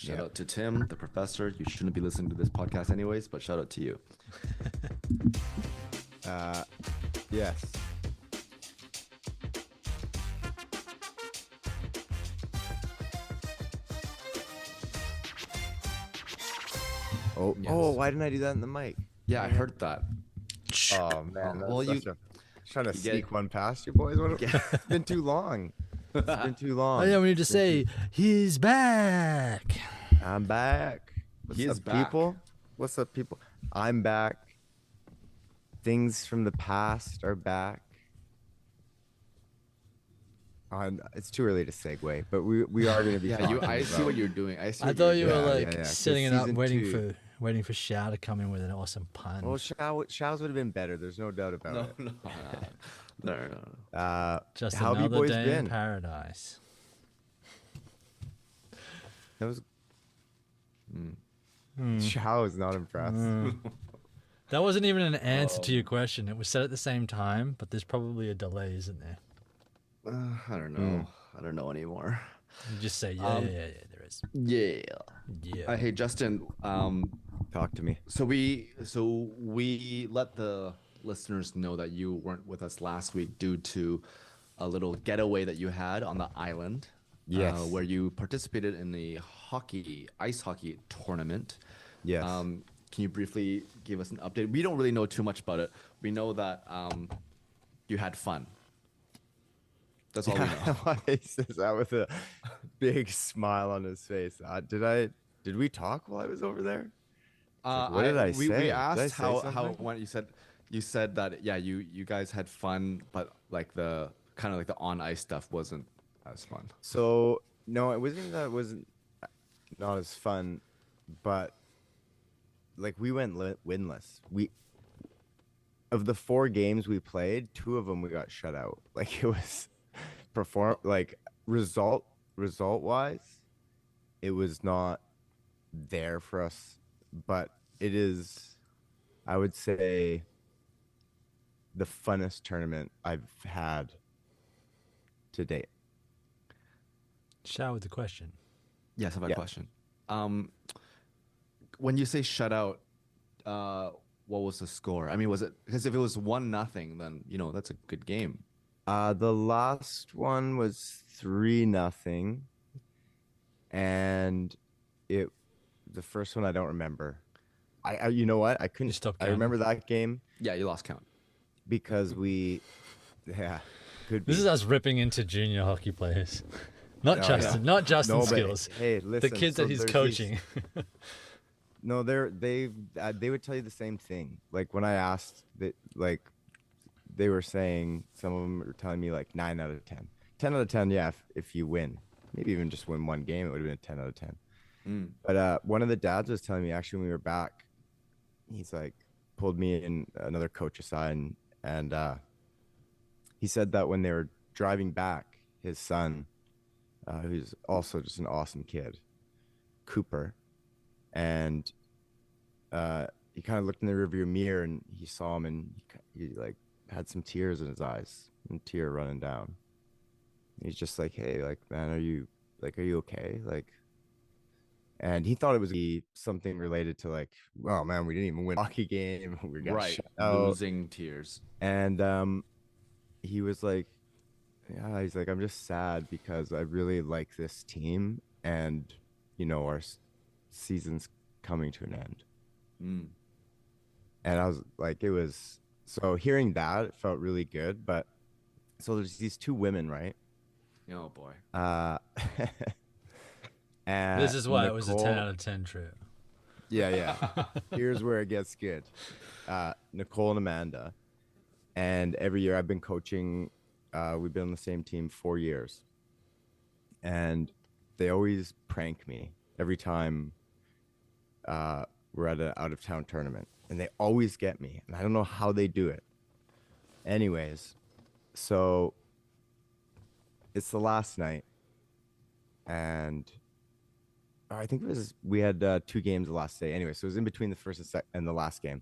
Shout out to Tim, the professor. You shouldn't be listening to this podcast anyways, but shout out to you. Yes. Oh, Yes. oh, why didn't I do that in the mic? Yeah, I heard that. Oh man, Well, trying to you get- sneak one past you boys. It's been too long. It's been too long. Oh yeah, we need to say he's back. I'm back. What's He up, is back. people? What's up, people? I'm back. Things from the past are back. It's too early to segue, but we are going to be. Yeah, talking I see about- what you're doing. I see. I what thought you're you doing. were Yeah, like yeah. setting it So up, season two. waiting for Shao to come in with an awesome pun. Well, Shao's would have been better. There's no doubt about it. No. Just how have you another boys day been? in paradise. That was. Shao is not impressed. That wasn't even an answer to your question. It was said at the same time, but there's probably a delay, isn't there? I don't know. I don't know anymore. You just say yeah, there is. Yeah. Yeah. Hey, Justin. Talk to me. So we let the listeners know that you weren't with us last week due to a little getaway that you had on the island. Yes. Where you participated in the ice hockey tournament. Yes. Can you briefly give us an update? We don't really know too much about it. We know that you had fun. That's all we know. He says that with a big smile on his face. Did we talk while I was over there? What did I say? We Did I asked say how something? it went. You said that you guys had fun, but like the kind of like the on ice stuff wasn't as fun. So no, it wasn't that it wasn't not as fun, but like we went winless. Of the 4 games we played, 2 of them we got shut out. Like it was result wise, it was not there for us, but it is, I would say, the funnest tournament I've had to date. Shao with the question. Yes, I have a Yeah. question. When you say shut out, what was the score? I mean, was it because if it was 1-0, then that's a good game. The last one was 3-0, and the first one I don't remember. I you know what? I couldn't. stopped I remember that game Yeah, you lost count. because could be. This is us ripping into junior hockey players. Not Oh, Justin, not Justin's No, but, skills. hey, listen, The kids so that he's there's coaching. No, they would tell you the same thing. Like when I asked that, like they were saying, some of them were telling me like 9 out of 10. 10 out of 10, yeah, if you win. Maybe even just win one game, it would have been a 10 out of 10. But one of the dads was telling me actually when we were back, he's like pulled me and another coach aside and he said that when they were driving back, his son, who's also just an awesome kid, Cooper, and he kind of looked in the rearview mirror and he saw him and he like had some tears in his eyes and tear running down. He's just like, hey, like, man, are you okay? Like, and he thought it was something related to like, oh man, we didn't even win a hockey game. We got Right, shut out. losing tears. And he was like, yeah, he's like, I'm just sad because I really like this team and our season's coming to an end. And I was like, so hearing that, it felt really good. But so there's these 2 women, right? Oh boy. And This is why it was a 10 Nicole- out of 10 true. Yeah. Here's where it gets good. Nicole and Amanda. And every year I've been coaching, we've been on the same team 4 years. And they always prank me every time we're at an out-of-town tournament. And they always get me. And I don't know how they do it. Anyways, so it's the last night. And I think we had 2 games the last day. Anyway, so it was in between the first and the last game.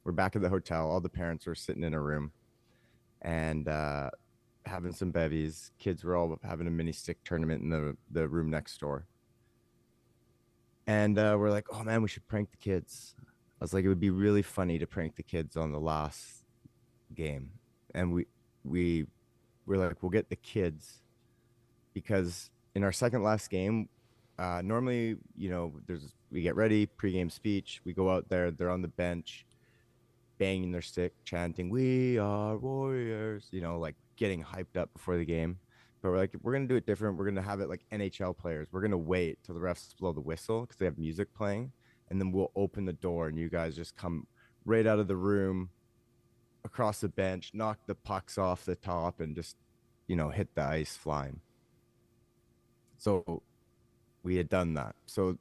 We're back at the hotel. All the parents were sitting in a room and having some bevies. Kids were all having a mini stick tournament in the room next door. And we're like, oh man, we should prank the kids. I was like, it would be really funny to prank the kids on the last game. And we were like, we'll get the kids, because in our second last game, normally, we get ready, pregame speech, we go out there, they're on the bench, banging their stick, chanting, "We are warriors," like getting hyped up before the game. But we're like, we're gonna do it different. We're gonna have it like NHL players. We're gonna wait till the refs blow the whistle because they have music playing, and then we'll open the door, and you guys just come right out of the room, across the bench, knock the pucks off the top, and just hit the ice flying. So we had done that. So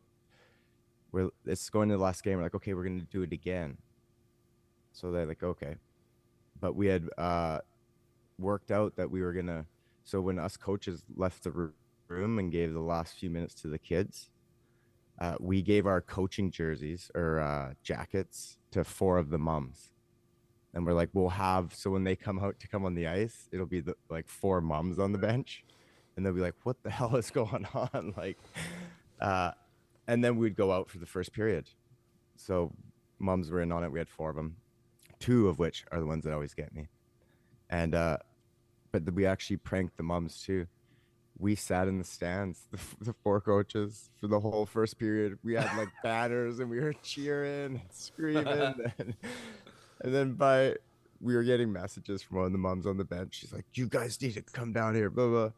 it's going to the last game. We're like, okay, we're gonna do it again. So they're like, okay, but we had worked out that we were gonna. So when us coaches left the room and gave the last few minutes to the kids, we gave our coaching jerseys or jackets to 4 of the mums. And we're like, we'll have, so when they come out to come on the ice, it'll be like 4 mums on the bench. And they'll be like, what the hell is going on? And then we'd go out for the first period. So mums were in on it. We had 4 of them, 2 of which are the ones that always get me. And, but we actually pranked the mums too. We sat in the stands, the 4 coaches, for the whole first period. We had like banners and we were cheering and screaming. And then we were getting messages from one of the mums on the bench. She's like, you guys need to come down here, blah, blah.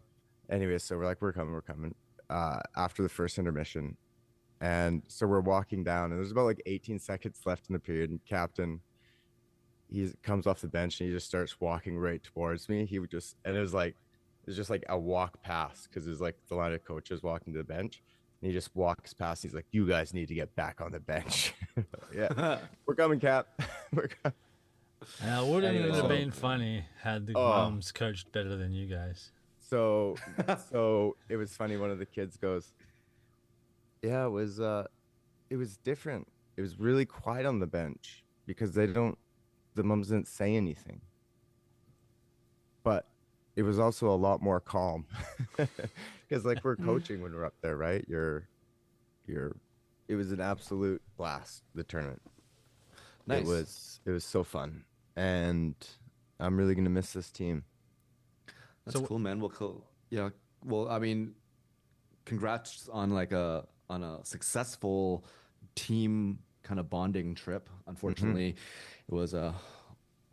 Anyway, so we're like, we're coming. After the first intermission. And so we're walking down, and there's about like 18 seconds left in the period. And captain, he comes off the bench and he just starts walking right towards me. He would just, and it was just like a walk past, because there's like the line of coaches walking to the bench. And he just walks past. He's like, you guys need to get back on the bench. Yeah, we're coming, Cap. We're coming. Wouldn't it have been funny had the mums coached better than you guys? So it was funny. One of the kids goes, yeah, it was different. It was really quiet on the bench because the mums didn't say anything. But it was also a lot more calm because like we're coaching when we're up there, right? It was an absolute blast, the tournament. Nice. It was so fun, and I'm really gonna miss this team. That's cool, man. Well, I mean, congrats on a successful team kind of bonding trip. Unfortunately, it was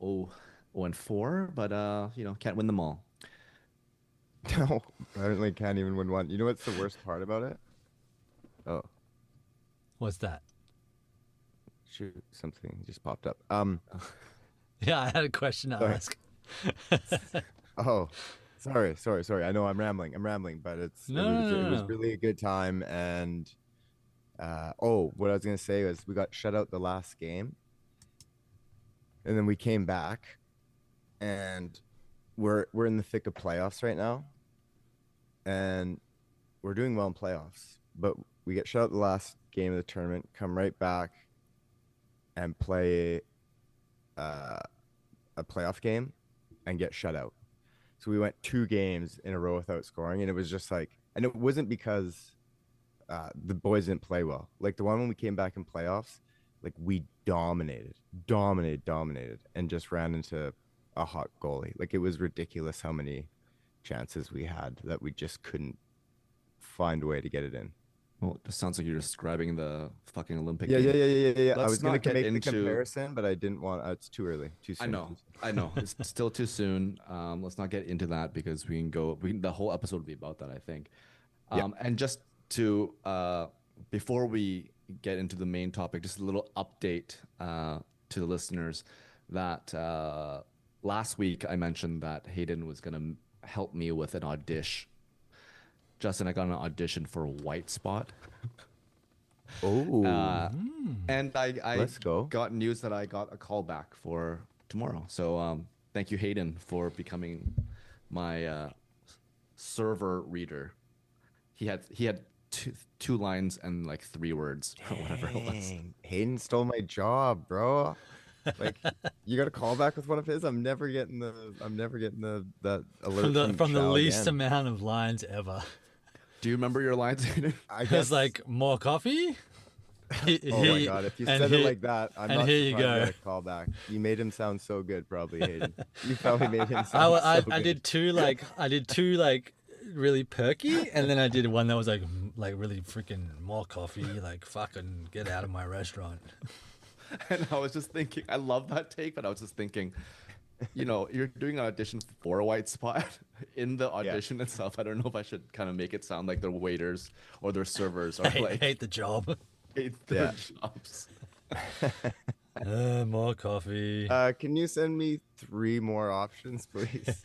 0-4, but can't win them all. No, apparently can't even win one. You know what's the worst part about it? Oh, What's that? shoot, something just popped up. Yeah, I had a question to ask. Oh, sorry. I know I'm rambling, but it was really a good time. And what I was gonna say was we got shut out the last game, and then we came back, and we're in the thick of playoffs right now, and we're doing well in playoffs, but we get shut out the last game of the tournament, come right back and play a playoff game and get shut out. So we went 2 games in a row without scoring, and it was just like, and it wasn't because the boys didn't play well. Like the one when we came back in playoffs, like we dominated, and just ran into a hot goalie. Like it was ridiculous how many chances we had that we just couldn't find a way to get it in. Well, it sounds like you're describing the fucking Olympic Yeah. game. I was going to make the comparison, but I didn't want. It's too early. Too soon. I know. It's still too soon. Let's not get into that because we can go. The whole episode will be about that, I think. And just to before we get into the main topic, just a little update to the listeners that last week I mentioned that Hayden was going to help me with an audition. Justin, I got an audition for White Spot. And I Let's go. got news that I got a call back for tomorrow. So thank you, Hayden, for becoming my server reader. He had two lines and like 3 words or whatever it was. Hayden stole my job, bro. Like you got a call back with one of his. I'm never getting that alert from the least again. amount of lines ever. Do you remember your lines? I It's guess like more coffee. Oh my god! If you said it like that, I'm and not here you surprised go. you got a call back. You made him sound so good, probably Hayden. You probably made him sound I so good. did two like really perky, and then I did one that was like really freaking more coffee. Like fucking get out of my restaurant. And I was just thinking, I love that take, but I was just thinking, you're doing an audition for a white spot. In the audition itself, I don't know if I should kind of make it sound like their waiters or their servers are like hate the job. hate their jobs. More coffee. Can you send me 3 more options, please?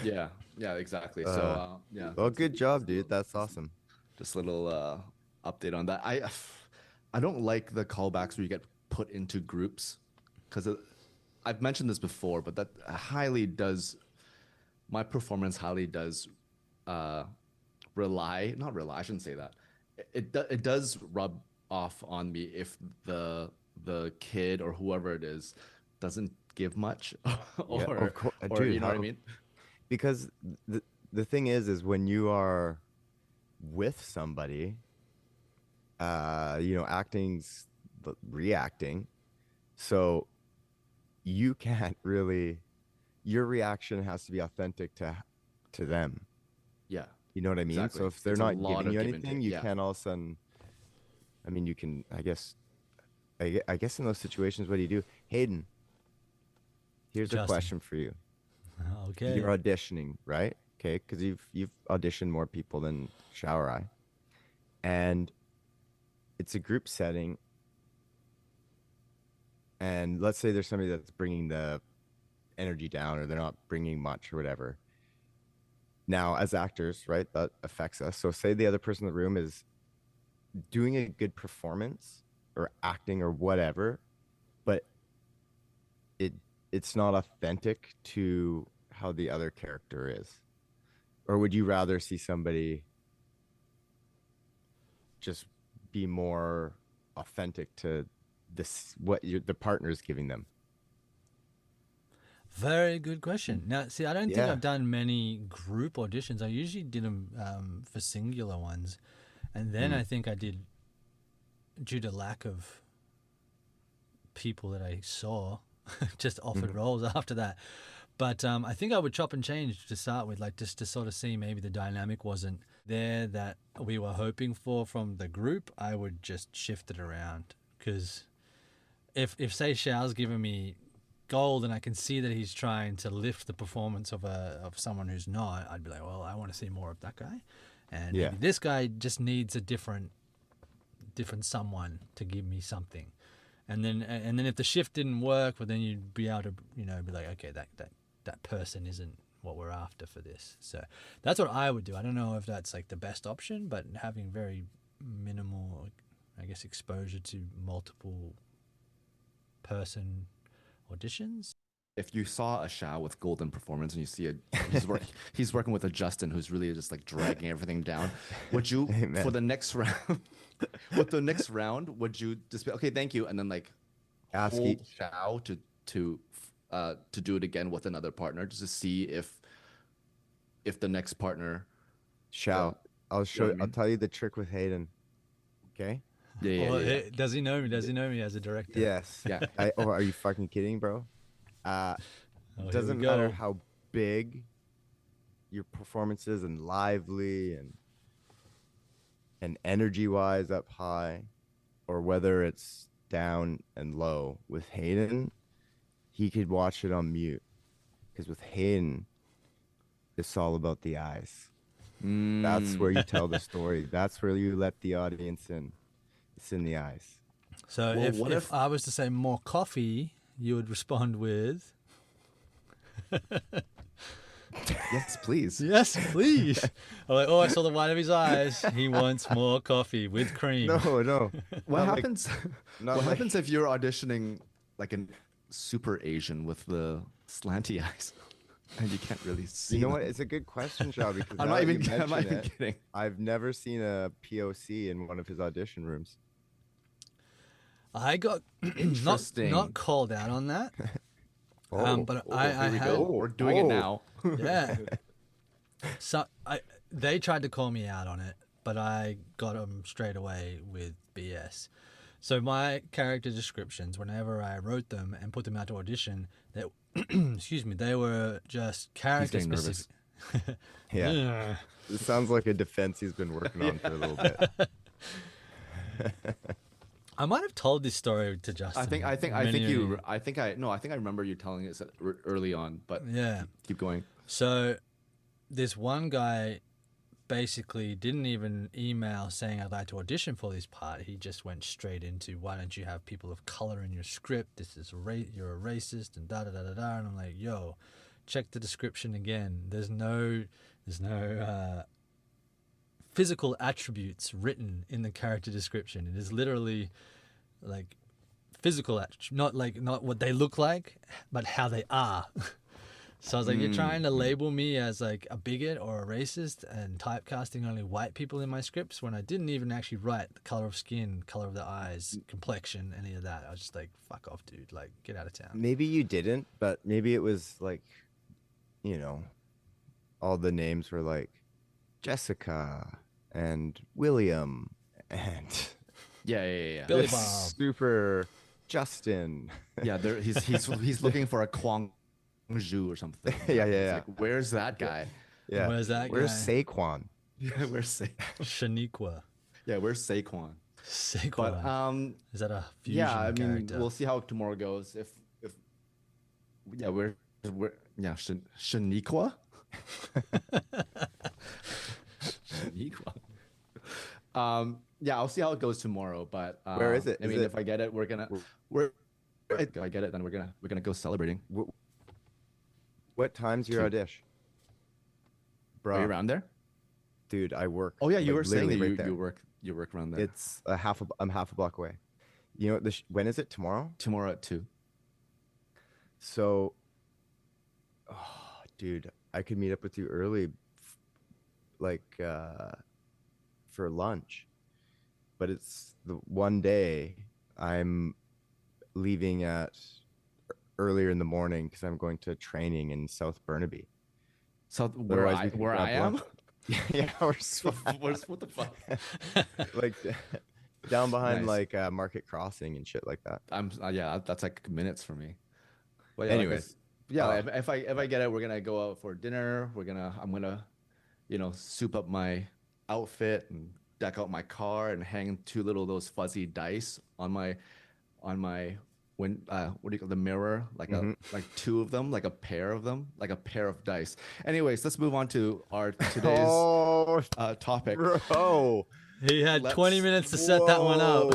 Yeah, exactly. So yeah. Well, good job, dude. That's awesome. Just a little update on that. I don't like the callbacks where you get put into groups, because I've mentioned this before, but that my performance highly does not rely, I shouldn't say that. It does rub off on me if the kid or whoever it is doesn't give much, or Dude, you know what I mean? Because the thing is when you are with somebody, acting's reacting, so you can't really, your reaction has to be authentic to them. Yeah. You know what I mean? Exactly. So if they're It's a not lot giving of you give and anything, take, you yeah. can't all of a sudden, I mean, you can, I guess in those situations, what do you do? Hayden, here's a Justin. question for you. Okay. You're auditioning, right? Okay, because you've auditioned more people than Shower Eye, and it's a group setting. And let's say there's somebody that's bringing the energy down, or they're not bringing much, or whatever. Now, as actors, right, that affects us. So, say the other person in the room is doing a good performance, or acting, or whatever, but it's not authentic to how the other character is. Or would you rather see somebody just be more authentic to this, the partner is giving them? Very good question. Now, see, I don't think Yeah. I've done many group auditions. I usually did them for singular ones, and then I think I did, due to lack of people that I saw, just offered roles after that. But I think I would chop and change to start with, like just to sort of see maybe the dynamic wasn't there that we were hoping for from the group. I would just shift it around, because if say Xiao's giving me gold and I can see that he's trying to lift the performance of someone who's not, I'd be like, well, I want to see more of that guy, and maybe this guy just needs a different someone to give me something. And then if the shift didn't work, well, then you'd be able to, be like, okay, that person isn't what we're after for this. So that's what I would do. I don't know if that's like the best option, but having very minimal, I guess, exposure to multiple person auditions. If you saw a Xiao with golden performance and you see he's working with a Justin who's really just like dragging everything down, would you for the next round? With the next round, would you just be okay? Thank you, and then like Ask hold Xiao to do it again with another partner, just to see if the next partner. Xiao, I'll tell you the trick with Hayden. Okay. Yeah. Does he know me? Does he know me as a director? Yes. Yeah. Are you fucking kidding, bro? Here Doesn't we matter go. how big your performance is and lively and energy wise up high, or whether it's down and low. With Hayden, he could watch it on mute, because with Hayden, it's all about the eyes. That's where you tell the story. That's where you let the audience in. It's in the eyes. So Well, if I was to say more coffee, you would respond with, Yes, please. yes, please. I'm like, I saw the white of his eyes. He wants more coffee with cream. No. What Not happens? not What like- happens if you're auditioning like a super Asian with the slanty eyes, and you can't really see? You know them? what? It's a good question, Shaw, because I'm now not that even. you I'm not mention even it, kidding. I've never seen a POC in one of his audition rooms. I got Interesting. not called out on that. But I Here we had, go. We're doing it now. yeah. So they tried to call me out on it, but I got them straight away with BS. So my character descriptions, whenever I wrote them and put them out to audition, that excuse me, they were just character getting specific. Yeah. It sounds like a defense he's been working on for a little bit. I might have told this story to Justin. I think I remember you telling us early on, but yeah, keep going. So this one guy basically didn't even email saying I'd like to audition for this part. He just went straight into, why don't you have people of color in your script? This is you're a racist and da da da da da. And I'm like, yo, check the description again. There's no physical attributes written in the character description. It is literally like physical attributes, not what they look like, but how they are. So I was like, you're trying to label me as like a bigot or a racist and typecasting only white people in my scripts when I didn't even actually write the color of skin, color of the eyes, complexion, any of that. I was just like, fuck off, dude. Like, get out of town. Maybe you didn't, but maybe it was like, you know, all the names were like Jessica and William and Yeah. Billy this Bob. super Justin. Yeah, he's looking for a Kwang Zhu or something. Yeah. Like, where's that guy? Yeah. Where's that Where's guy? Saquon? Yeah, where's Shaniqua. Yeah, where's Saquon? Saquon. But Is that a fusion yeah, I mean, character? we'll see how tomorrow goes. If we're Shaniqua. Shaniqua. Yeah, I'll see how it goes tomorrow. But Where is it? I mean, if I get it, if I get it, then we're gonna go celebrating. What time's your audition? Bro, Are you around there? dude, I work. Oh yeah, you like, were saying that literally right there. you work around there. It's I'm half a block away. You know what? When is it? Tomorrow? Tomorrow at 2. So, dude, I could meet up with you early, like for lunch, but it's the one day I'm leaving at earlier in the morning because I'm going to training in South Burnaby. So Otherwise, we could where grab I am? lunch. Yeah, What the fuck? like down behind Nice. like Market Crossing and shit like that. Yeah, that's like minutes for me. But yeah, Anyways, if I get it, we're gonna go out for dinner. I'm gonna, soup up my outfit and deck out my car and hang those fuzzy dice on my what do you call the mirror, like like 2 of them, like a pair of them, like a pair of dice. Anyways, let's move on to our today's topic. Bro, He had 20 minutes to set that one up.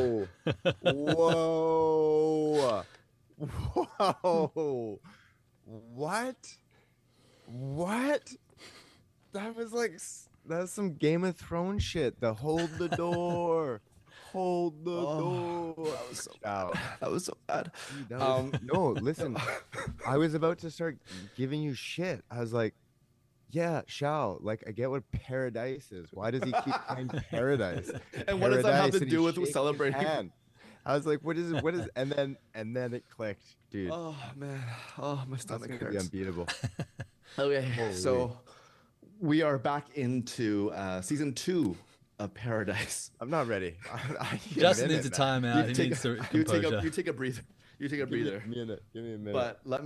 Whoa. Whoa. What? That's some Game of Thrones shit. The hold the door. Hold the door. That was so bad. That was so bad. Dude, no, listen. I was about to start giving you shit. I was like, yeah, Shao, like I get what paradise is. Why does he keep saying paradise? And what does that have to and he's do with shaking his celebrating? hand. I was like, what is it? And then it clicked, dude. Oh man. Oh, my That's stomach gonna be hurts. unbeatable. Okay, Holy. so we are back into season 2 of Paradise. I'm not ready. I need a Justin minute, needs a man. timeout. He take needs to you composure. take a breather. You take a Give me breather. a minute. Give me a minute. But let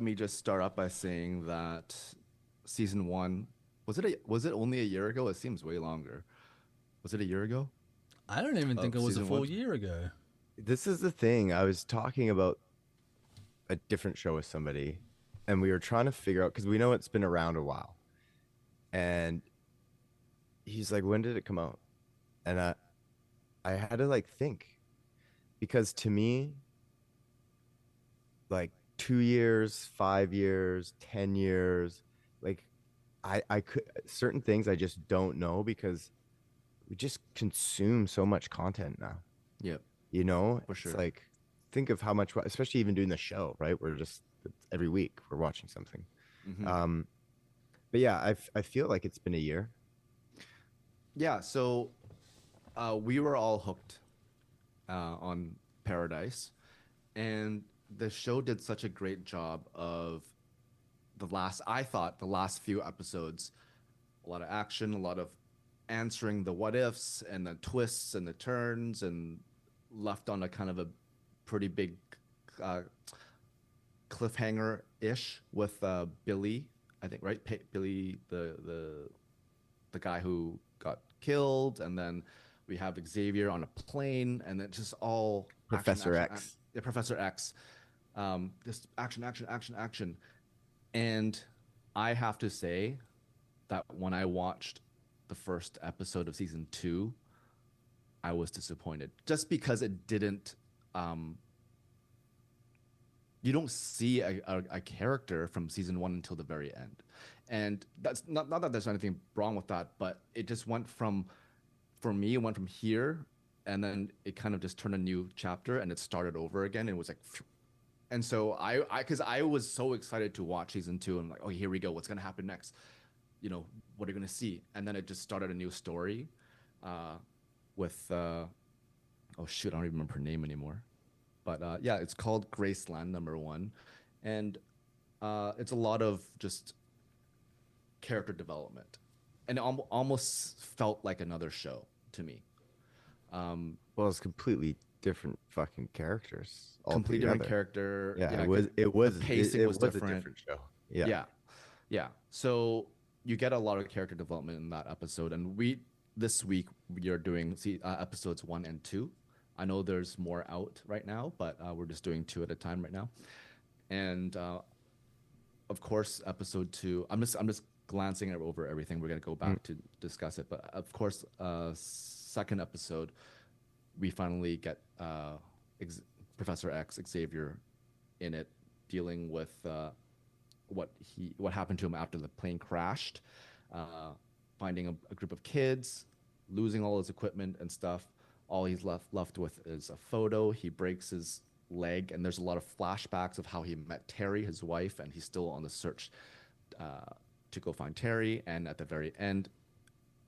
me just start up by saying that season 1 was it only a year ago? It seems way longer. Was it a year ago? I don't even think it was a season full 1? year ago. This is the thing. I was talking about a different show with somebody, and we were trying to figure out, because we know it's been around a while. And he's like, when did it come out? And I had to like think, because to me, like 2 years, 5 years, 10 years, like I could, certain things I just don't know, because we just consume so much content now. Yep. For sure. It's like, think of how much, especially even doing the show, right? We're just, every week we're watching something. Mhm. But yeah, I feel like it's been a year. Yeah, so we were all hooked on Paradise, and the show did such a great job of I thought the last few episodes, a lot of action, a lot of answering the what ifs and the twists and the turns, and left on a kind of a pretty big uh, cliffhanger ish with Billy, I think, right? Billy, the guy who got killed, and then we have Xavier on a plane, and then just all Professor action, X. yeah, Professor X. Just action, action, action, action. And I have to say that when I watched the first episode of season 2, I was disappointed just because it didn't. You don't see a character from season 1 until the very end, and that's not that there's anything wrong with that, but it just went from, for me, it went from here, and then it kind of just turned a new chapter, and it started over again, and it was like. And so because I was so excited to watch season 2, and like, oh, here we go, what's gonna happen next? What are you gonna see? And then it just started a new story, with oh shoot, I don't even remember her name anymore, but yeah, it's called Graceland #1, and it's a lot of just character development, and it almost felt like another show to me. Well, it's completely different fucking characters. Completely different altogether. character. Yeah, it was the pacing was a different. different show. Yeah. Yeah. So you get a lot of character development in that episode, and this week we are doing episodes 1 and 2. I know there's more out right now, but we're just doing 2 at a time right now. And of course, episode 2. I'm just glancing over everything. We're gonna go back to discuss it, but of course, second episode, we finally get Professor X, Xavier, in it, dealing with what happened to him after the plane crashed, finding a group of kids, losing all his equipment and stuff. All he's left with is a photo. He breaks his leg, and there's a lot of flashbacks of how he met Terry, his wife, and he's still on the search to go find Terry. And at the very end,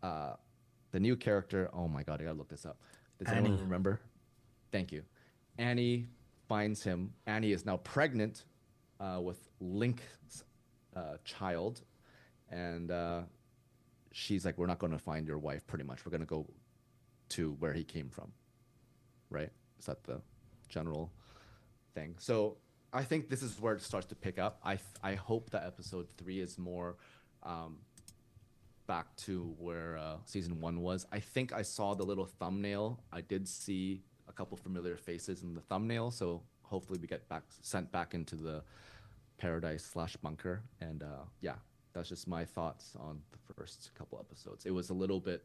the new character, oh my god, I gotta look this up. Does anyone remember? Thank you. Annie finds him. Annie is now pregnant with Link's child, and she's like, we're not going to find your wife, pretty much. We're going to go to where he came from, right? Is that the general thing? So I think this is where it starts to pick up. I hope that episode 3 is more back to where season 1 was. I think I saw the little thumbnail. I did see a couple familiar faces in the thumbnail, so hopefully we get sent back into the paradise/bunker. And yeah, that's just my thoughts on the first couple episodes. It was a little bit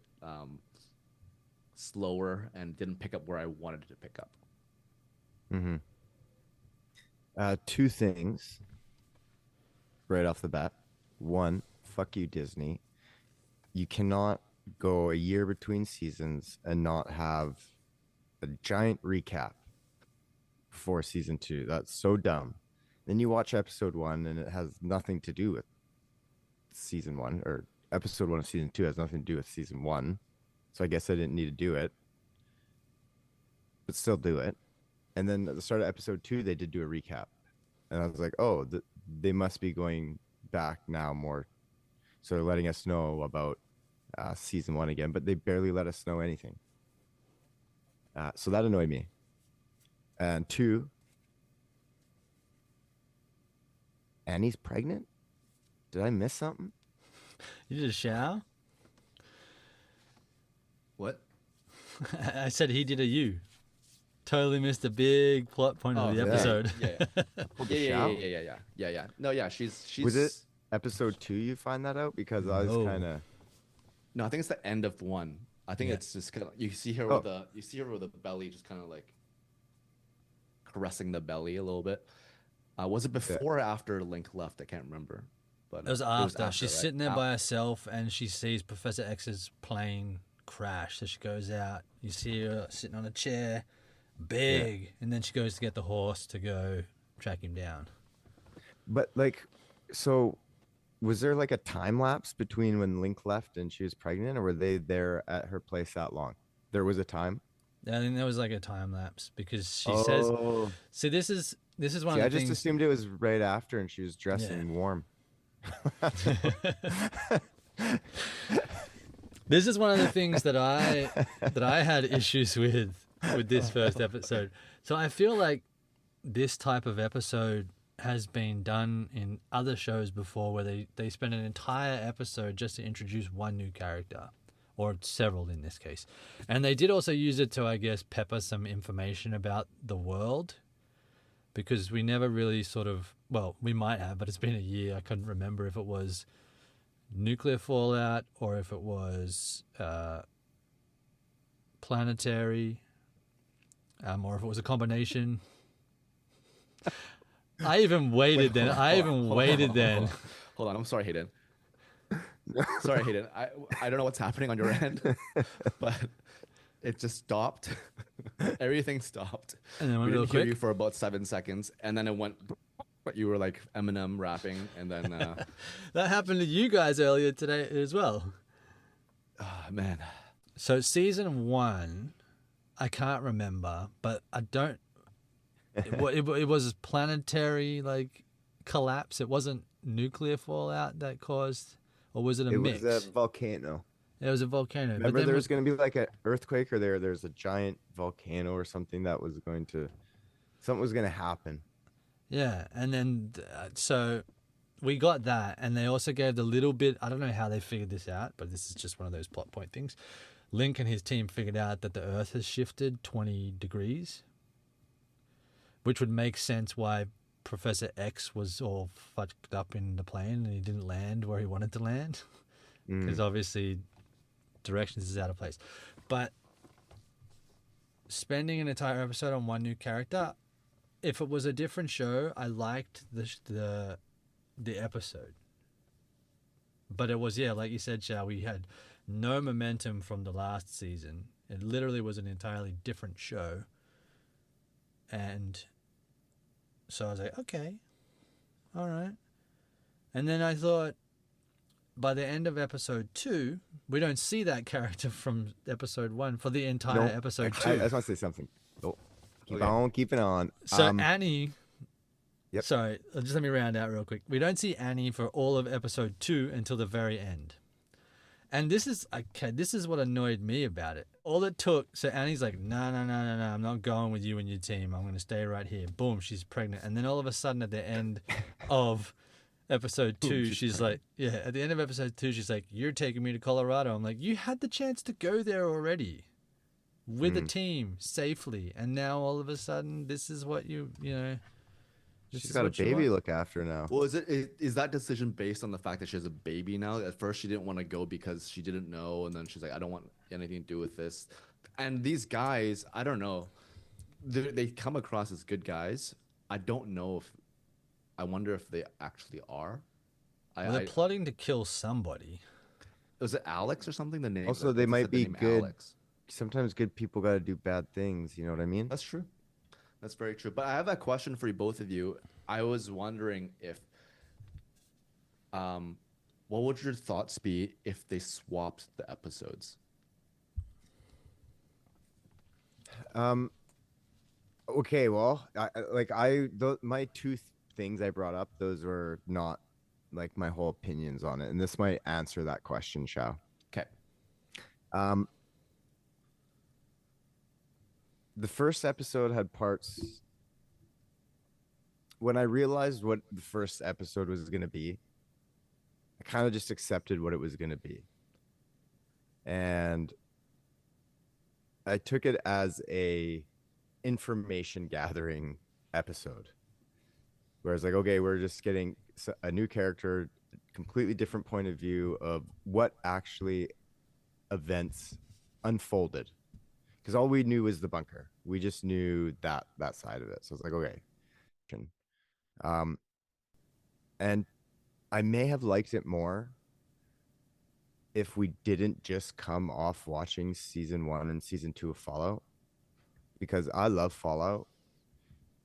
slower and didn't pick up where I wanted it to pick up. Mm-hmm. 2 things right off the bat. 1, fuck you, Disney. You cannot go a year between seasons and not have a giant recap for season 2. That's so dumb. Then you watch episode 1 and it has nothing to do with season 1, or episode 1 of season 2 has nothing to do with season 1. So I guess I didn't need to do it, but still do it. And then at the start of episode 2, they did do a recap, and I was like, oh, they must be going back now more. So they're letting us know about season 1 again, but they barely let us know anything. So that annoyed me. And 2, Annie's pregnant? Did I miss something? You did a shower? What? I said he did a U. Totally missed a big plot point of the episode. Yeah. No, yeah, she's. Was it episode 2 you find that out? Because I was kind of. No, I think it's the end of 1. I think it's just kind of, you see her with the belly just kind of like caressing the belly a little bit. Was it before or after Link left? I can't remember. But it was after. She's right? sitting there by herself, and she sees Professor X's plane crash. So she goes out. You see her sitting on a chair, big, and then she goes to get the horse to go track him down. But so was there like a time lapse between when Link left and she was pregnant, or were they there at her place that long? There was a time? I think there was like a time lapse because she says. See, this is one of the I things. just assumed it was right after and she was dressing warm. This is one of the things that I had issues with this first episode. So I feel like this type of episode has been done in other shows before, where they spend an entire episode just to introduce one new character, or several in this case. And they did also use it to, I guess, pepper some information about the world, because we never really sort of, well, we might have, but it's been a year. I couldn't remember if it was nuclear fallout or if it was planetary, or if it was a combination. I even waited then. Hold on. I'm sorry, Hayden. Sorry, Hayden. I don't know what's happening on your end, but it just stopped. Everything stopped. And then we went real didn't hear quick. you for about 7 seconds, and then it went. But you were like Eminem rapping, and then That happened to you guys earlier today as well. man. So season 1, I can't remember, but I don't. It was planetary like collapse. It wasn't nuclear fallout that caused, or was it a mix? It was a volcano. It was a volcano. Remember, there was going to be like an earthquake, or there's a giant volcano or something that was going to, something was going to happen. Yeah, and then so we got that, and they also gave the little bit. I don't know how they figured this out, but this is just one of those plot point things. Link and his team figured out that the Earth has shifted 20 degrees, which would make sense why Professor X was all fucked up in the plane and he didn't land where he wanted to land, because obviously directions is out of place. But spending an entire episode on one new character, if it was a different show, I liked the episode. But it was, yeah, like you said, Shao, we had no momentum from the last season. It literally was an entirely different show. And so I was like, okay, all right. And then I thought, by the end of episode 2, we don't see that character from episode 1 for the entire episode 2. I just want to say something. Oh, keep it on. So Annie... Yep. Sorry, just let me round out real quick. We don't see Annie for all of episode 2 until the very end. And this is what annoyed me about it. All it took, so Annie's like, no, I'm not going with you and your team. I'm going to stay right here. Boom, she's pregnant. And then all of a sudden at the end of episode 2, she's like, yeah, at the end of episode 2, she's like, you're taking me to Colorado. I'm like, you had the chance to go there already with a team safely. And now all of a sudden, this is what you know. She's got a baby to look after now. Well, is that decision based on the fact that she has a baby now? At first, she didn't want to go because she didn't know, and then she's like, I don't want anything to do with this. And these guys, I don't know. They come across as good guys. I don't know if... I wonder if they actually are. They're plotting to kill somebody. Was it Alex or something? The name. Also, they might be good. Alex. Sometimes good people got to do bad things. You know what I mean? That's true. That's very true. But I have a question for you, both of you. I was wondering if, what would your thoughts be if they swapped the episodes? Okay, well, my two things I brought up, those were not like my whole opinions on it, and this might answer that question, Shao. Okay. The first episode had parts. When I realized what the first episode was going to be, I kind of just accepted what it was going to be. And I took it as a information gathering episode. Whereas like, okay, we're just getting a new character, completely different point of view of what actually events unfolded. Because all we knew was the bunker. We just knew that side of it. So it's like, okay. And I may have liked it more if we didn't just come off watching season 1 and season 2 of Fallout. Because I love Fallout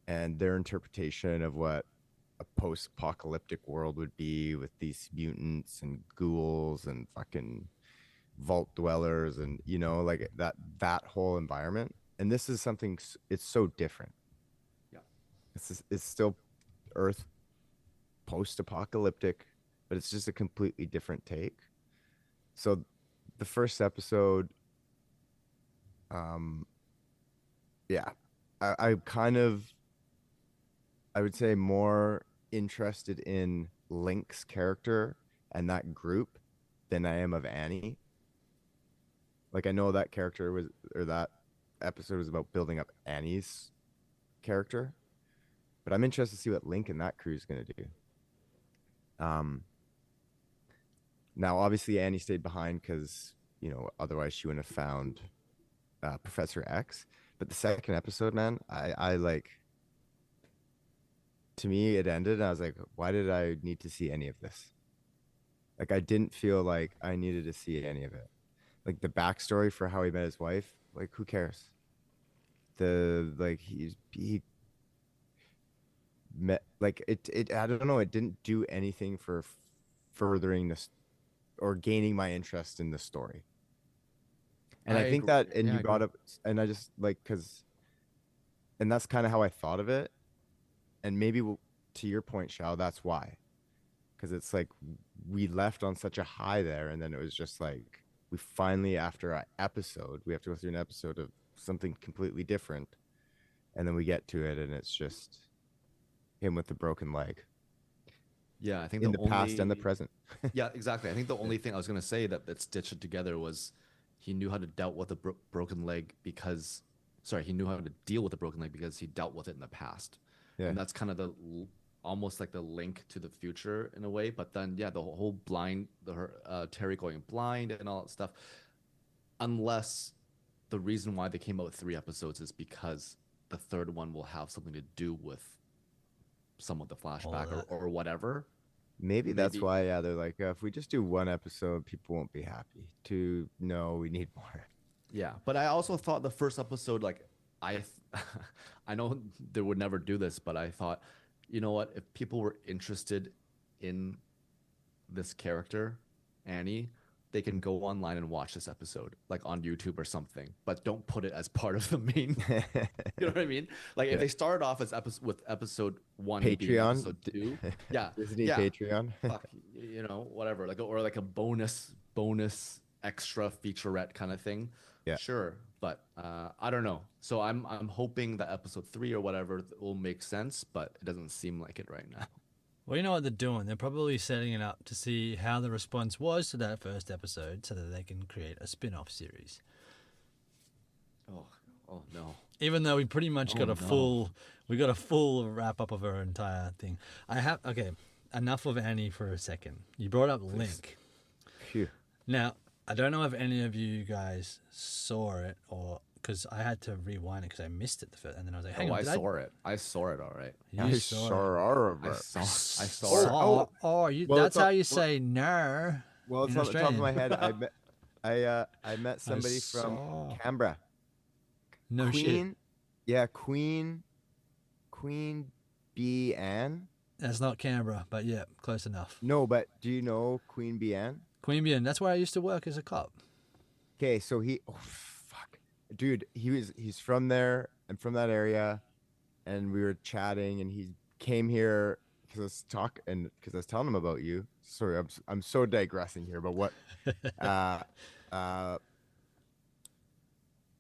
and their interpretation of what a post-apocalyptic world would be with these mutants and ghouls and fucking vault dwellers and like that whole environment. And this is something, it's so different. Yeah, it's still Earth, post-apocalyptic, but it's just a completely different take. So the first episode, yeah, I kind of, I would say more interested in Link's character and that group than I am of Annie. Like, I know that character was, or that episode was about building up Annie's character, but I'm interested to see what Link and that crew is going to do. Now, obviously, Annie stayed behind because, you know, otherwise she wouldn't have found Professor X. But the second episode, man, I like, to me, it ended, and I was like, why did I need to see any of this? Like, I didn't feel like I needed to see any of it. Like, the backstory for how he met his wife, like, who cares? He met, like, it I don't know, it didn't do anything for furthering this or gaining my interest in the story. And I think that, and Yeah, you I brought agree. up, and I just like, and that's kind of how I thought of it. And maybe to your point, Shao, that's why. Because it's like we left on such a high there, and then it was just like we finally, after an episode, we have to go through an episode of something completely different, and then we get to it, and it's just him with the broken leg Yeah, I think in the the past and the only present. yeah, exactly. I think the only thing I was gonna say that stitched it together was he knew how to dealt with a broken leg because, sorry, he knew how to deal with a broken leg because he dealt with it in the past, Yeah. and that's kind of almost like the link to the future in a way. But then, yeah, the whole blind, Terry going blind and all that stuff. Unless the reason why they came out with 3 episodes is because the third one will have something to do with some of the All of flashback that. or whatever. Maybe that's Maybe. why, yeah, they're like, if we just do one episode, people won't be happy. No, we need more. Yeah, but I also thought the first episode, like, I know they would never do this, but I thought, you know what, if people were interested in this character, Annie, they can go online and watch this episode, like on YouTube or something, but don't put it as part of the main. You know what I mean? Like if Yeah. they started off as episode 1 being Patreon, episode 2, yeah, Disney yeah, Patreon. fuck, you know, whatever, like or like a bonus extra featurette kind of thing. Yeah. Sure, but I don't know. So I'm hoping that episode 3 or whatever will make sense, but it doesn't seem like it right now. Well, you know what they're doing? They're probably setting it up to see how the response was to that first episode so that they can create a spin-off series. Oh, oh no. Even though we pretty much Oh, got no. we got a full wrap up of our entire thing. Okay, enough of Annie for a second. You brought up Link. Phew. Now, I don't know if any of you guys saw it or because I had to rewind it because I missed it the first, and then I was like, "Hang Oh, on, I did saw it. I saw it. All right. You I saw it. saw I it. saw. I saw it. Saw. Oh, you, Well, that's it's how on- you say no. Well, it's in on the top of my Australian. head. I met somebody from saw. Canberra. No shit. Queen, yeah, Queen Bee Anne. That's not Canberra, but yeah, close enough. No, but do you know Queen Bee Anne? Queanbeyan, that's where I used to work as a cop. Okay, so oh fuck, dude, he's from there. I'm from that area, and we were chatting, and he came here because I was telling him about you. Sorry, I'm so digressing here, but what?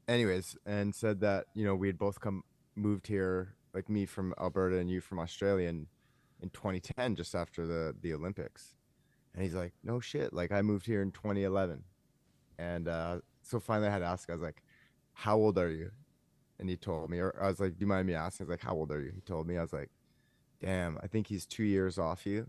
Anyways, and said that we had both moved here, like me from Alberta and you from Australia in 2010, just after the Olympics. And he's like, no shit, like I moved here in 2011. And so finally I had to ask, I was like, how old are you? And he told me, or I was like, do you mind me asking? I was like, how old are you? He told me. I was like, damn, I think he's 2 years off you.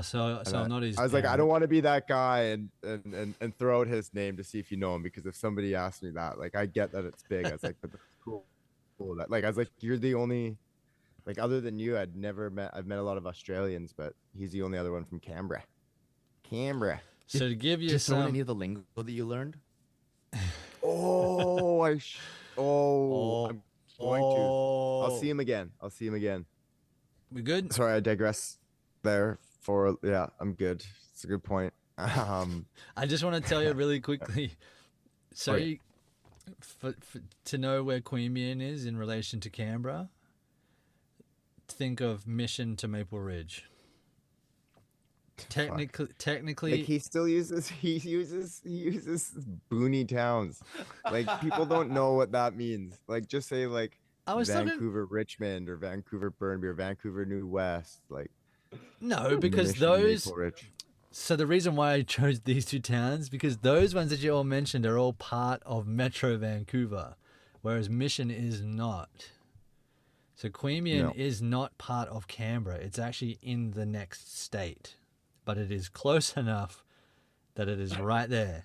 So I'm not his I was like, I parent. don't want to be that guy and throw out his name to see if you know him, because if somebody asked me that, like, I get that it's big. I was like, but that's cool. That, like, I was like, you're the only, like, other than you, I've met a lot of Australians, but he's the only other one from Canberra. So to give you Just throwing some, any of the lingo that you learned. Oh, I'm going to. I'll see him again. we good? Sorry, I digress there. Yeah, I'm good. It's a good point. I just want to tell you really quickly. So Okay. to know where Queanbeyan is in relation to Canberra, think of Mission to Maple Ridge. Technically, Like he uses boony towns. Like people don't know what that means. Like just say like I was talking. Vancouver Richmond or Vancouver Burnaby or Vancouver New West. Like No, because Mission those. Maple Ridge. So the reason why I chose these two towns, because those ones that you all mentioned are all part of Metro Vancouver, whereas Mission is not. So Queanbeyan is not part of Canberra. It's actually in the next state, but it is close enough that it is right there.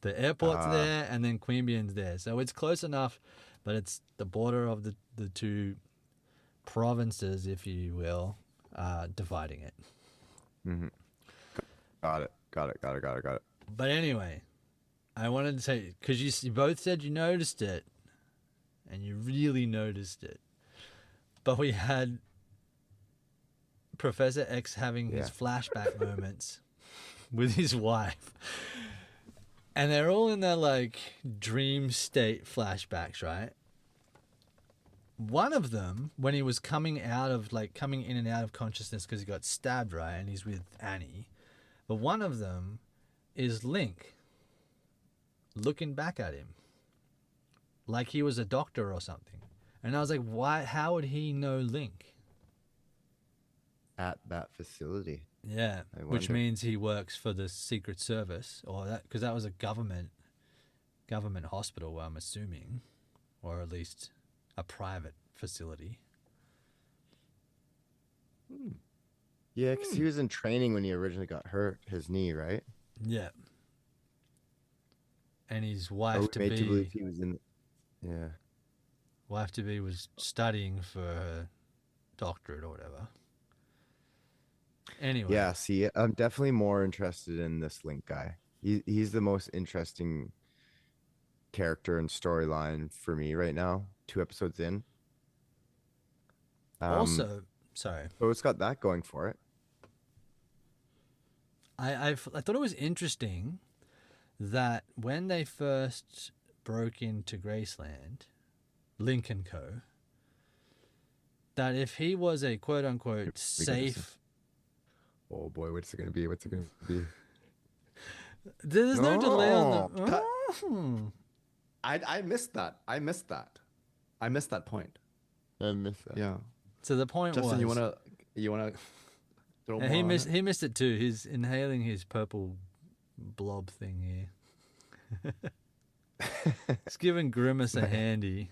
The airport's there, and then Queanbeyan's there. So it's close enough, but it's the border of the two provinces, if you will, dividing it. Mm-hmm. Got it. But anyway, I wanted to say, because you both said you noticed it, and you really noticed it. But we had Professor X having his flashback moments with his wife. And they're all in their, like, dream state flashbacks, right? One of them, when he was coming in and out of consciousness because he got stabbed, right? And he's with Annie. But one of them is Link looking back at him like he was a doctor or something. And I was like, why? How would he know Link? At that facility. Yeah, which means he works for the Secret Service, or that because that was a government hospital, I'm assuming, or at least a private facility. Yeah, because he was in training when he originally got hurt, his knee, right? Yeah. And his wife made to believe he was in. Yeah. Wife to be was studying for her doctorate or whatever. Anyway. Yeah, see, I'm definitely more interested in this Link guy. He's the most interesting character and storyline for me right now. 2 episodes in. Also, sorry. So it's got that going for it. I thought it was interesting that when they first broke into Graceland, Link and Co., that if he was a quote-unquote safe... Oh boy, what's it going to be? There's no delay on the... I missed that. I missed that point. I missed that. Yeah. So the point Justin, was... you wanna throw And more he missed it too. He's inhaling his purple blob thing here. It's giving Grimace a handy.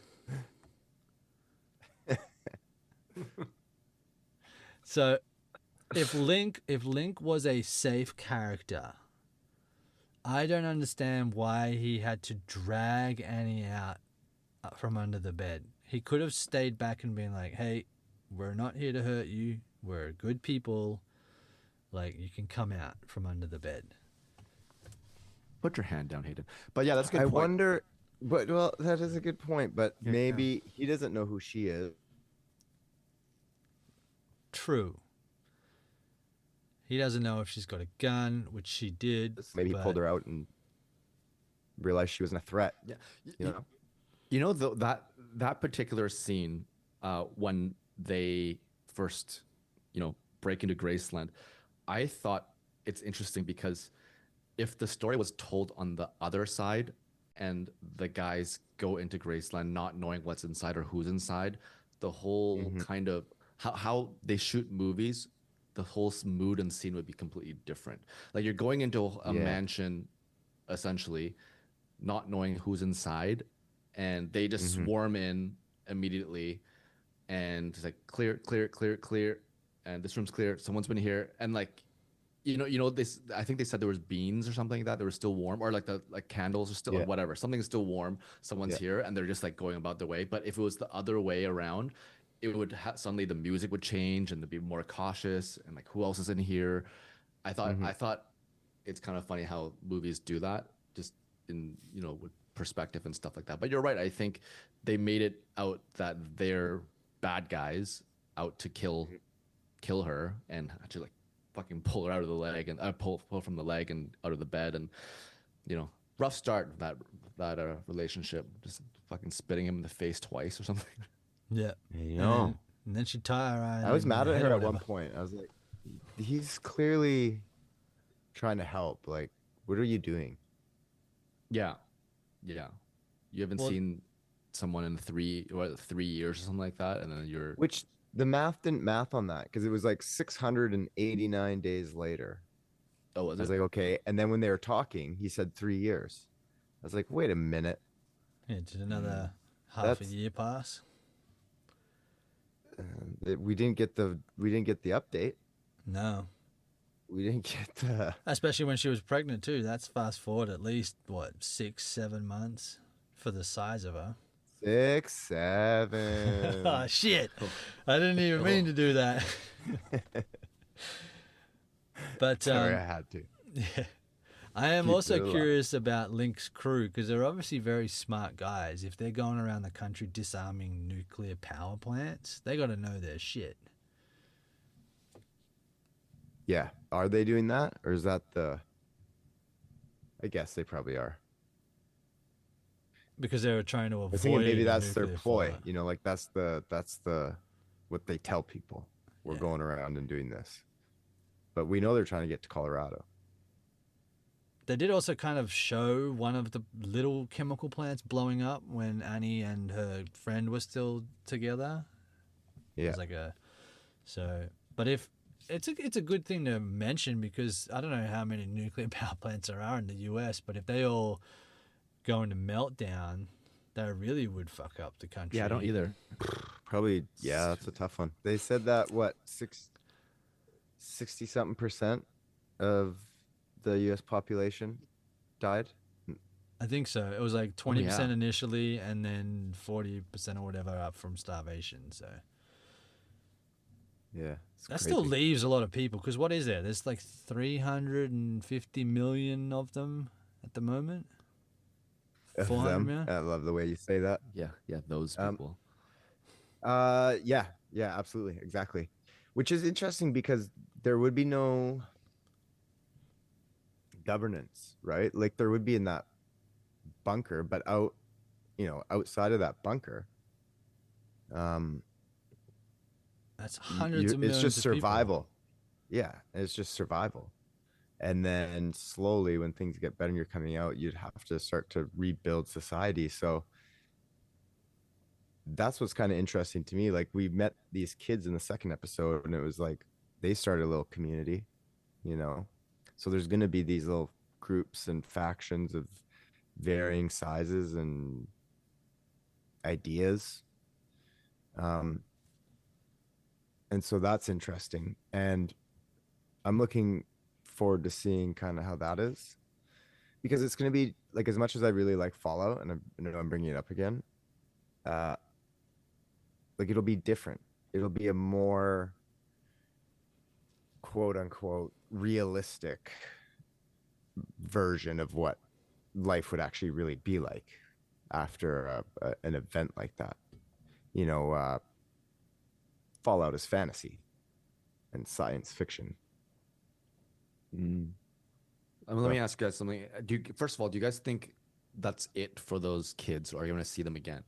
So, if Link was a safe character, I don't understand why he had to drag Annie out from under the bed. He could have stayed back and been like, "Hey, we're not here to hurt you. We're good people. Like, you can come out from under the bed." Put your hand down, Hayden. But yeah, that's a good I point. wonder, but well, that is a good point. But maybe he doesn't know who she is. True. He doesn't know if she's got a gun, which she did. Maybe he pulled her out and realized she wasn't a threat. Yeah. You know that particular scene when they first, break into Graceland, I thought it's interesting because if the story was told on the other side and the guys go into Graceland not knowing what's inside or who's inside, the whole kind of how they shoot movies, the whole mood and scene would be completely different. Like you're going into a mansion, essentially, not knowing who's inside, and they just swarm in immediately, and it's like clear, and this room's clear. Someone's been here, and like, this. I think they said there was beans or something like that. They were still warm, or like candles are still or whatever. Something's still warm. Someone's here, and they're just like going about their way. But if it was the other way around, it would suddenly the music would change and they'd be more cautious and like who else is in here. I thought it's kind of funny how movies do that, just in with perspective and stuff like that. But you're right. I think they made it out that they're bad guys out to kill her and actually like fucking pull her out of the leg and pull from the leg and out of the bed, and rough start that relationship, just fucking spitting him in the face twice or something. Yeah. And then she tie her eye. I was mad at her at one point. I was like, he's clearly trying to help. Like, what are you doing? Yeah. Yeah. You haven't Well- seen someone in 3 years or something like that, and then you're Which the math didn't math on that because it was like 689 days later. oh, was I was it? like, okay. And then when they were talking, he said 3 years. I was like, wait a minute. Yeah, did another half a That's- year pass? We didn't get the update. No. We didn't get the Especially when she was pregnant too. That's fast forward at least what 6-7 months for the size of her. 6, 7. Oh shit! I didn't even mean to do that. But Sorry, I had to. yeah, I am Keep also it alive. curious about Link's crew because they're obviously very smart guys. If they're going around the country disarming nuclear power plants, they got to know their shit. Yeah. Are they doing that? Or is that the. I guess they probably are. Because they were trying to I avoid. was thinking maybe a that's their nuclear ploy. fallout. You know, like that's the what they tell people. We're Yeah. going around and doing this. But we know they're trying to get to Colorado. They did also kind of show one of the little chemical plants blowing up when Annie and her friend were still together. It Yeah. was like but if it's a good thing to mention because I don't know how many nuclear power plants there are in the US, but if they all go into meltdown, that really would fuck up the country. Yeah, I don't either. Probably, yeah, that's a tough one. They said that, what, 60-something% of the U.S. population died? I think so. It was like 20% yeah. initially and then 40% or whatever up from starvation. So Yeah. that still leaves a lot of people because what is there? There's like 350 million of them at the moment. 400 million? I love the way you say that. Yeah, those people. Yeah, absolutely, exactly. Which is interesting because there would be no governance, right? Like there would be in that bunker, but outside of that bunker, That's hundreds of millions it's just of people. survival. Yeah, it's just survival. And then slowly when things get better and you're coming out, you'd have to start to rebuild society. So that's what's kind of interesting to me. Like we met these kids in the second episode and it was like they started a little community, so there's going to be these little groups and factions of varying sizes and ideas. And so that's interesting. And I'm looking forward to seeing kind of how that is, because it's going to be like, as much as I really like Fallout, and I know I'm bringing it up again, like it'll be different. It'll be a more quote unquote realistic version of what life would actually really be like after an event like that. Fallout is fantasy and science fiction. Let me ask you guys something. First of all, do you guys think that's it for those kids, or are you going to see them again?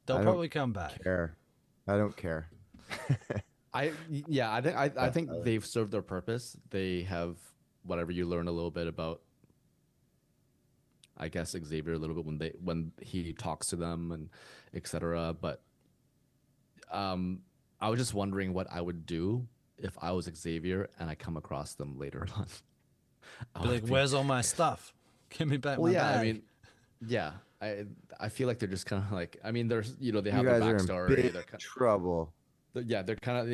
They'll I don't probably come back. I don't care. I think they've served their purpose. They have whatever. You learn a little bit about, I guess, Xavier a little bit when he talks to them and etc. But I was just wondering what I would do if I was Xavier and I come across them later on. Be like, where's all my stuff? Give me back my bag. I mean, yeah, I feel like they're just kind of like, I mean, there's they have You their guys are backstory. in big They're trouble. they're kind of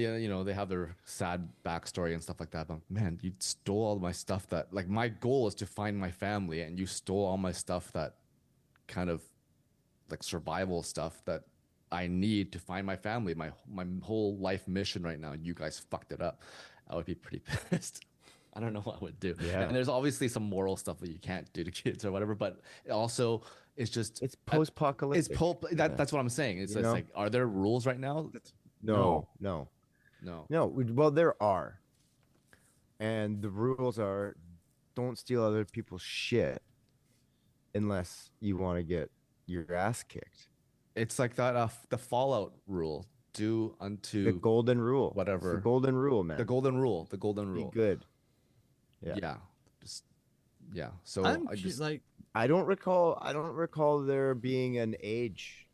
they have their sad backstory and stuff like that. But man, you stole all my stuff. That, like, my goal is to find my family, and you stole all my stuff. That kind of like survival stuff that I need to find my family. My whole life mission right now. You guys fucked it up. I would be pretty pissed. I don't know what I would do. Yeah. And there's obviously some moral stuff that you can't do to kids or whatever, but it also it's just It's post-apocalyptic. That's what I'm saying. It's like, are there rules right now? No. Well, there are, and the rules are: don't steal other people's shit unless you want to get your ass kicked. It's like that the Fallout rule. do The unto golden rule. whatever. It's the golden rule, man. The golden rule. The golden Be rule. good. Yeah. Just yeah. So I'm I just like, I don't recall there being an age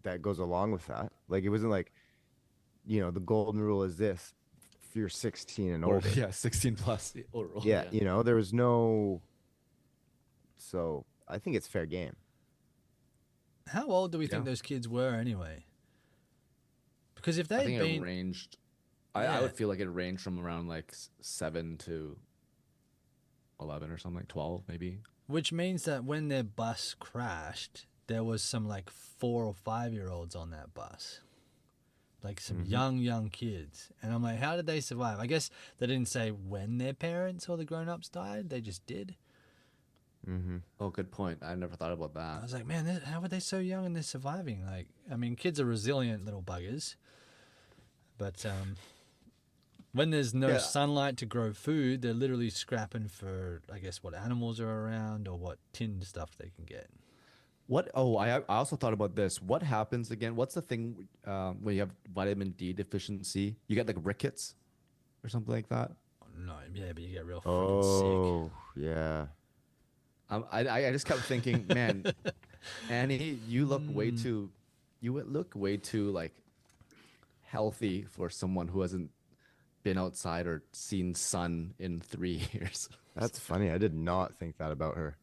that goes along with that. Like it wasn't like, the golden rule is this if you're 16 and or older. yeah, 16 plus or Yeah, there was no. So I think it's fair game. how old do we think Yeah. those kids were anyway? Because if I they'd think been, it ranged. I Yeah. would feel like it ranged from around like 7 to 11 or something, like 12 maybe. which means that when their bus crashed, there was some like 4 or 5-year-olds on that bus. Like some young kids. And I'm like, how did they survive? I guess they didn't say when their parents or the grown-ups died. They just did. Mm-hmm. Oh, good point. I never thought about I that. was like, man, how are they so young and they're surviving? Like, I mean, kids are resilient little buggers. But when there's no Yeah. sunlight to grow food, they're literally scrapping for, I guess, what animals are around or what tinned stuff they can get. What? Oh, I also thought about this. What happens again? What's the thing when you have vitamin D deficiency? You get like rickets or something like that. No, yeah, but you get real freaking sick. Oh, yeah. I just kept thinking, man, Annie, you look way too, like healthy for someone who hasn't been outside or seen sun in 3 years. That's funny. I did not think that about her.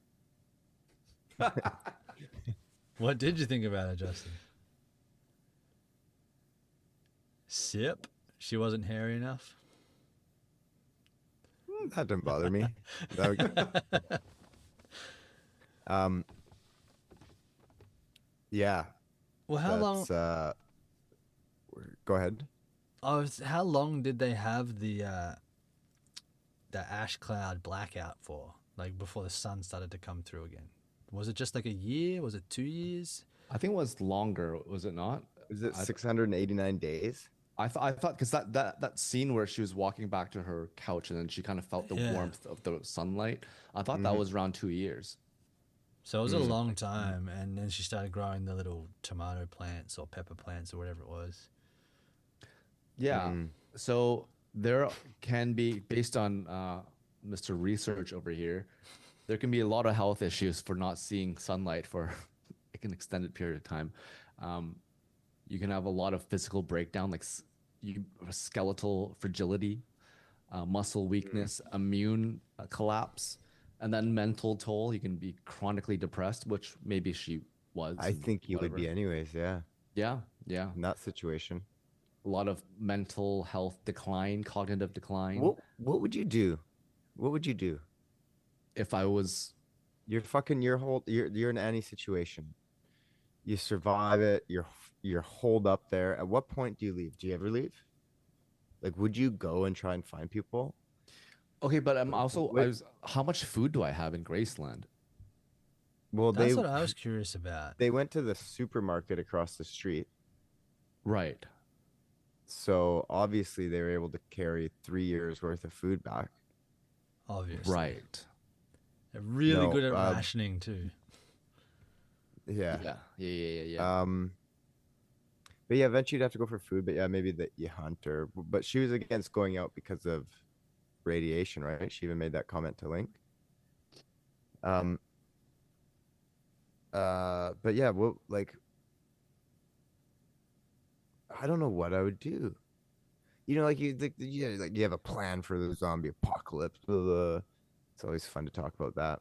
What did you think about it, Justin? Sip? She wasn't hairy enough? That didn't bother me. Yeah. Well, how long? Go ahead. How long did they have the ash cloud blackout for? Like before the sun started to come through again? Was it just like a year? Was it 2 years? I think it was longer, was it not? Is it 689 days? I thought because that scene where she was walking back to her couch and then she kind of felt the warmth of the sunlight. I thought that was around 2 years. So it was a long time, and then she started growing the little tomato plants or pepper plants or whatever it was. Yeah. So there can be, based on Mr. Research over here, there can be a lot of health issues for not seeing sunlight for like an extended period of time. You can have a lot of physical breakdown, like skeletal fragility, muscle weakness, immune collapse, and then mental toll. You can be chronically depressed, which maybe she was. I think you would be anyways, yeah. Yeah, yeah. In that situation. A lot of mental health decline, cognitive decline. What would you do? What would you do? If I was, you're in any situation. You survive it. You're holed up there. At what point do you leave? Do you ever leave? Like, would you go and try and find people? okay, but I'm also, how much food do I have in Graceland? Well, That's what I was curious about. they went to the supermarket across the street. Right. So obviously they were able to carry 3 years worth of food back. Obviously. Right. They're really good at rationing too. Yeah. Yeah. But yeah, eventually you'd have to go for food. But yeah, maybe that you hunt but she was against going out because of radiation, right? She even made that comment to Link. But yeah, well, like, I don't know what I would do. Like you have a plan for the zombie apocalypse. Blah, blah. It's always fun to talk about that.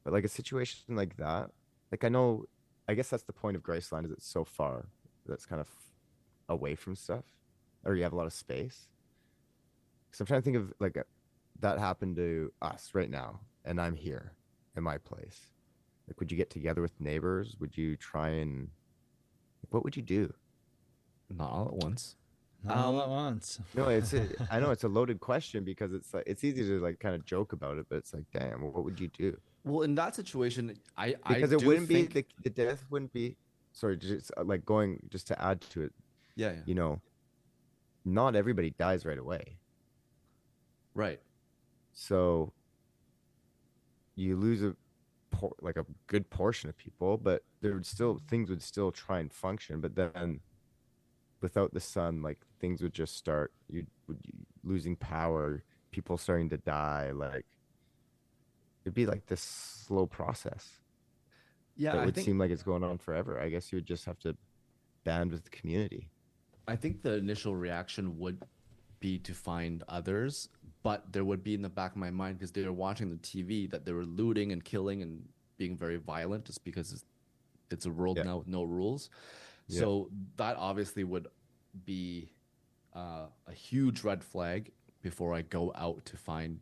But like a situation like that, like I guess that's the point of Graceland, is it's so far that's kind of away from stuff, or you have a lot of space. So I'm trying to think of like that happened to us right now, and I'm here in my place. Like, would you get together with neighbors? Would you try and what would you do? Not all at once. Not all at once. No, I know it's a loaded question because it's like it's easy to like kind of joke about it, but it's like, damn, what would you do? Well, in that situation, Because it wouldn't be the death wouldn't be. Sorry, just like going just to add to it. Yeah. Not everybody dies right away. Right. So you lose a good portion of people, but things would still try and function. But then without the sun, like things would just start. Losing power, people starting to die. Like it'd be like this slow process Yeah, that would seem like it's going on forever. I guess you would just have to band with the community. I think the initial reaction would be to find others, but there would be in the back of my mind because they were watching the TV that they were looting and killing and being very violent just because it's a world Yeah. now with no rules. Yeah. So that obviously would be a huge red flag before I go out to find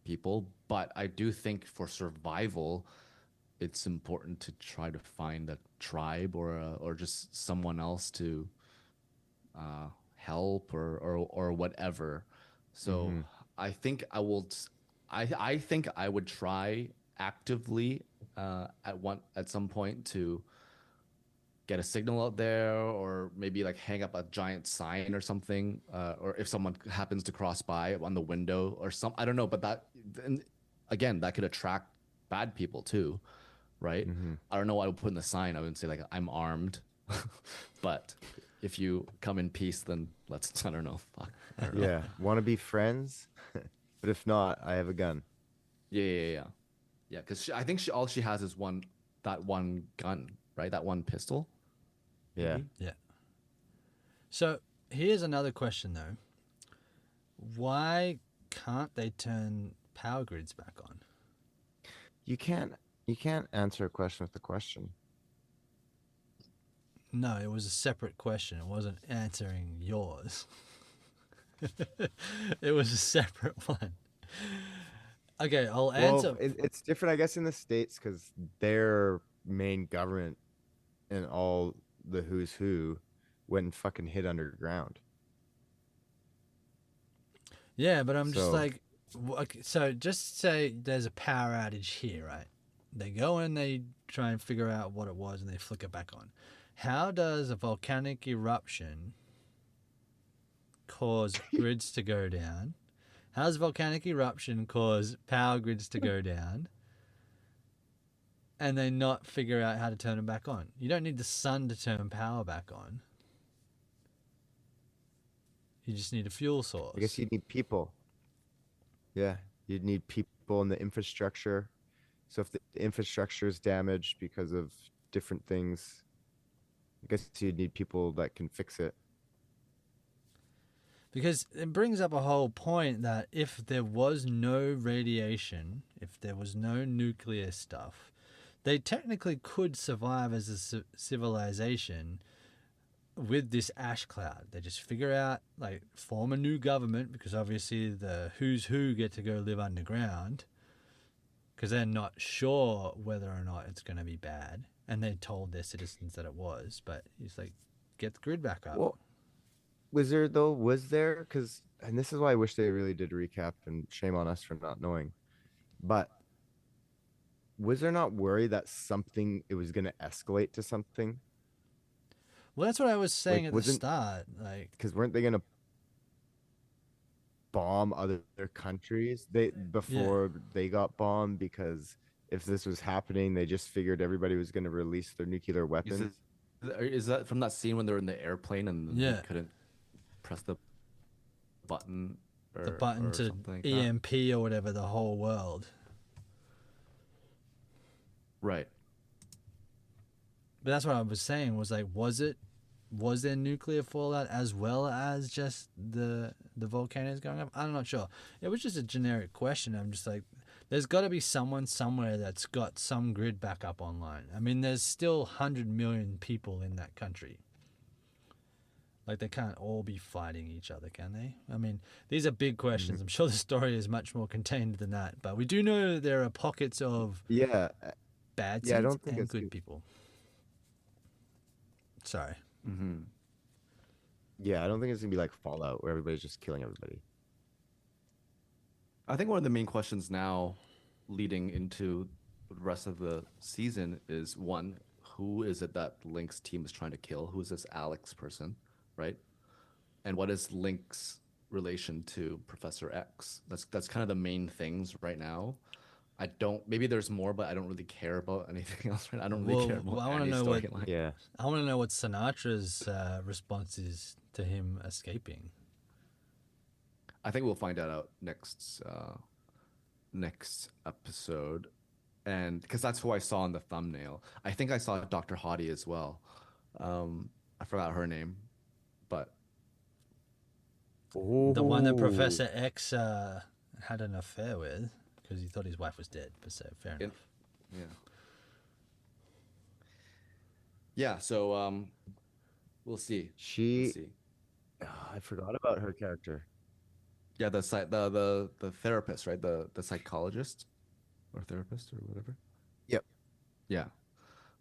people. But I do think for survival, it's important to try to find a tribe or just someone else to help or whatever. So I think I think I would try actively at some point to get a signal out there or maybe like hang up a giant sign or something or if someone happens to cross by on the window or some I don't know, but that then again that could attract bad people too, right? I don't know what I would put in the sign. I wouldn't say like I'm armed, but if you come in peace, then let's I don't know. Fuck. I don't know. Yeah, want to be friends, but if not, I have a gun. Yeah. Because I think all she has is that one gun, right? That one pistol. Yeah. maybe? Yeah. So here's another question though. Why can't they turn power grids back on? You can't answer a question with a question. No, it was a separate question. It wasn't answering yours. It was a separate one. Okay, I'll answer. Well, it's different, I guess, in the States because their main government and all the who's who went and fucking hid underground. Yeah, but I'm just So- like, okay, so just say there's a power outage here, right? They go in, they try and figure out what it was, and they flick it back on. How does a volcanic eruption cause grids to go down? How does volcanic eruption cause power grids to go down? And they not figure out how to turn them back on? You don't need the sun to turn power back on. You just need a fuel source. I guess you'd need people. Yeah, you'd need people in the infrastructure. So if the infrastructure is damaged because of different things, I guess you'd need people that can fix it. Because it brings up a whole point that if there was no radiation, if there was no nuclear stuff, they technically could survive as a civilization with this ash cloud. They just figure out, like, form a new government because obviously the who's who get to go live underground because they're not sure whether or not it's going to be bad. And they told their citizens that it was, but he's like, get the grid back up. Well, was there? Because, and this is why I wish they really did a recap, and shame on us for not knowing. But was there not worry that it was going to escalate to something? Well, that's what I was saying Like, at the wasn't- start. Like, Because weren't they going to bomb other countries before they got bombed? Because if this was happening, they just figured everybody was going to release their nuclear weapons. Is that from that scene when they're in the airplane and Yeah. they couldn't press the button the button or to something like that? EMP or whatever the whole world. Right. But that's what I was saying was like, was there nuclear fallout as well as just the volcanoes going up? I'm not sure. It was just a generic question. I'm just like, there's got to be someone somewhere that's got some grid back up online. I mean, there's still 100 million people in that country. Like, they can't all be fighting each other, can they? I mean, these are big questions. I'm sure the story is much more contained than that. But we do know there are pockets of Yeah. bad Yeah, I seeds don't think and it's good good. people. Sorry. Mm-hmm. Yeah, I don't think it's going to be like Fallout where everybody's just killing everybody. I think one of the main questions now leading into the rest of the season is one, who is it that Link's team is trying to kill? Who is this Alex person, right? And what is Link's relation to Professor X? That's kind of the main things right now. I don't. Maybe there's more, but I don't really care about anything else. Right? I don't really care about I want to any know what. storyline. Yeah. I want to know what Sinatra's response is to him escaping. I think we'll find that out next episode, and because that's who I saw in the thumbnail. I think I saw Dr. Hottie as well. I forgot her name, but The one that Ooh. Professor X had an affair with because he thought his wife was dead. But so fair enough. yeah, yeah. So we'll see. We'll see. I forgot about her character. Yeah, the therapist, right? The psychologist or therapist or whatever. Yep. Yeah.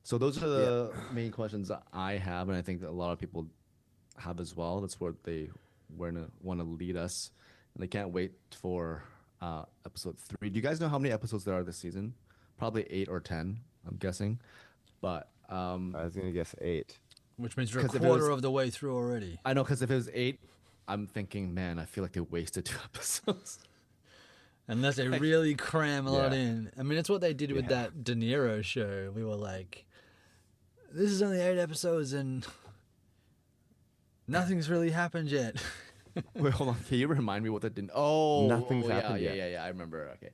So those are the main questions that I have, and I think that a lot of people have as well. That's where they want to lead us, and they can't wait for episode 3. Do you guys know how many episodes there are this season? Probably 8 or 10, I'm guessing. But I was gonna guess 8. Which means we're a 'Cause if it quarter was- of the way through already. I know, because if it was 8, I'm thinking, man, I feel like they wasted 2 episodes. Unless they really cram a lot Yeah. in. I mean, it's what they did with that De Niro show. We were like, this is only 8 episodes and nothing's really happened yet. Wait, hold on. Can you remind me what that didn't? Oh, Nothing's yeah, happened yet. Yeah. I remember. Okay,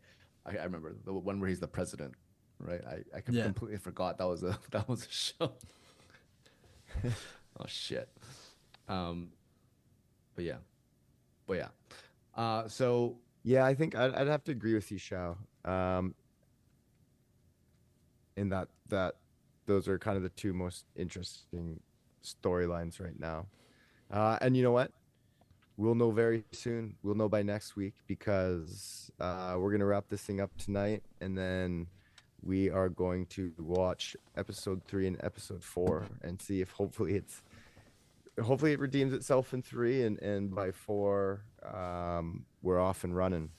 I remember the one where he's the president, right? I Yeah. completely forgot that was a show. Oh shit. But yeah. So Yeah, I think I'd have to agree with you, Shao. In that those are kind of the 2 most interesting storylines right now. And you know what? We'll know very soon. We'll know by next week because we're gonna wrap this thing up tonight, and then we are going to watch episode 3 and episode 4 and see if hopefully it redeems itself in 3, and by 4 we're off and running.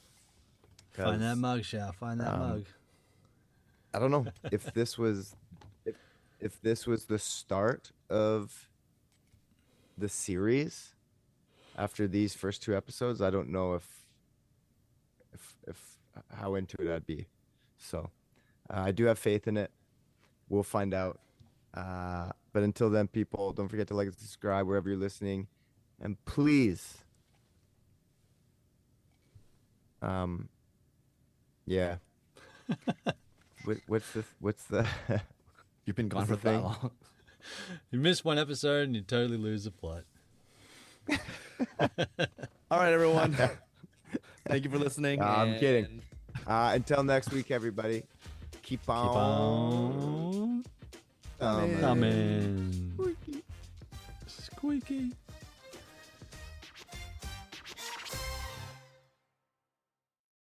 Find that 'Cause, mug, Shao. Find that mug. I don't know if this was if this was the start of the series after these first 2 episodes. I don't know if how into it I'd be. So I do have faith in it. We'll find out. But until then, people, don't forget to like and subscribe wherever you're listening, and please, yeah. What's the you've been gone What's for the that thing? long. You miss one episode and you totally lose the plot. All right, everyone. Thank you for listening. I'm kidding. and Until next week, everybody. Keep on. Keep on. thumbing. Thumbin'. Squeaky.